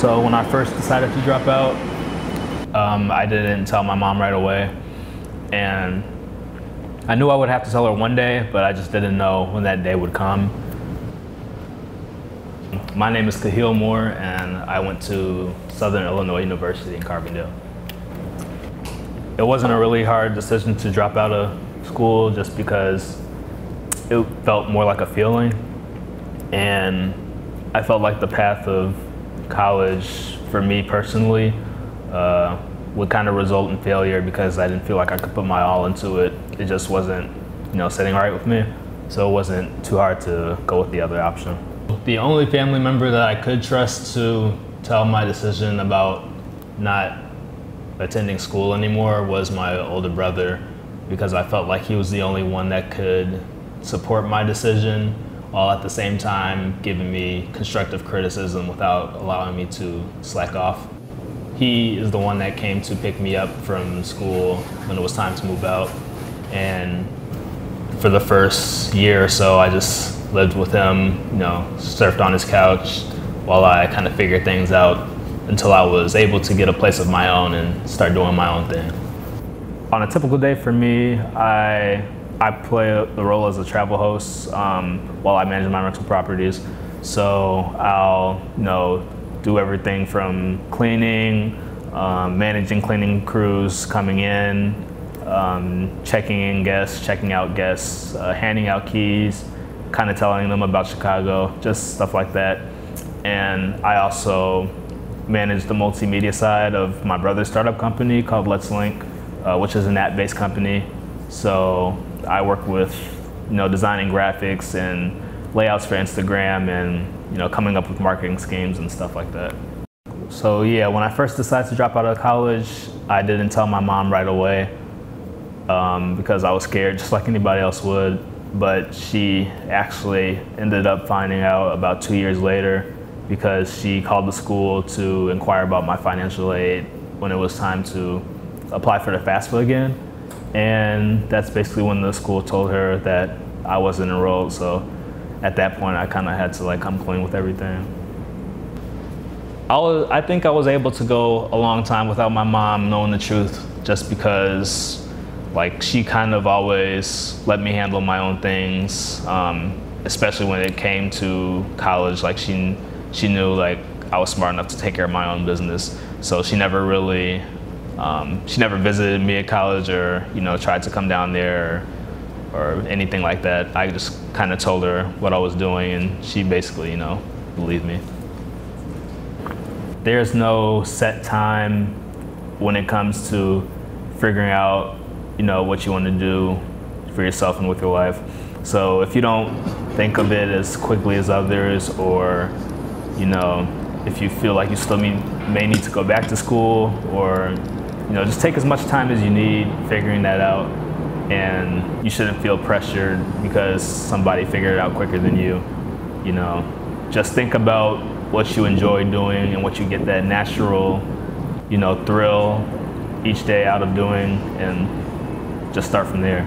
So when I first decided to drop out, I didn't tell my mom right away. And I knew I would have to tell her one day, but I just didn't know when that day would come. My name is Kahil Moore, and I went to Southern Illinois University in Carbondale. It wasn't a really hard decision to drop out of school just because it felt more like a feeling. And I felt like the path of college, for me personally, would kind of result in failure because I didn't feel like I could put my all into it. It just wasn't, sitting right with me. So it wasn't too hard to go with the other option. The only family member that I could trust to tell my decision about not attending school anymore was my older brother, because I felt like he was the only one that could support my decision while at the same time giving me constructive criticism without allowing me to slack off. He is the one that came to pick me up from school when it was time to move out. And for the first year or so, I just lived with him, surfed on his couch while I kind of figured things out until I was able to get a place of my own and start doing my own thing. On a typical day for me, I play the role as a travel host while I manage my rental properties. So I'll do everything from cleaning, managing cleaning crews coming in, checking in guests, checking out guests, handing out keys, kind of telling them about Chicago, just stuff like that. And I also manage the multimedia side of my brother's startup company called Let's Link, which is an app-based company. So I work with, designing graphics and layouts for Instagram and, coming up with marketing schemes and stuff like that. So yeah, when I first decided to drop out of college, I didn't tell my mom right away because I was scared, just like anybody else would. But she actually ended up finding out about 2 years later because she called the school to inquire about my financial aid when it was time to apply for the FAFSA again. And that's basically when the school told her that I wasn't enrolled. So at that point, I kind of had to come clean with everything. I think I was able to go a long time without my mom knowing the truth, just because she kind of always let me handle my own things, especially when it came to college. She knew I was smart enough to take care of my own business. So she never really, she never visited me at college or tried to come down there or anything like that. I just kind of told her what I was doing, and she basically, believed me. There's no set time when it comes to figuring out, what you want to do for yourself and with your life. So if you don't think of it as quickly as others, or, if you feel like you still may need to go back to school, or, just take as much time as you need figuring that out. And you shouldn't feel pressured because somebody figured it out quicker than you. Just think about what you enjoy doing and what you get that natural, thrill each day out of doing, and just start from there.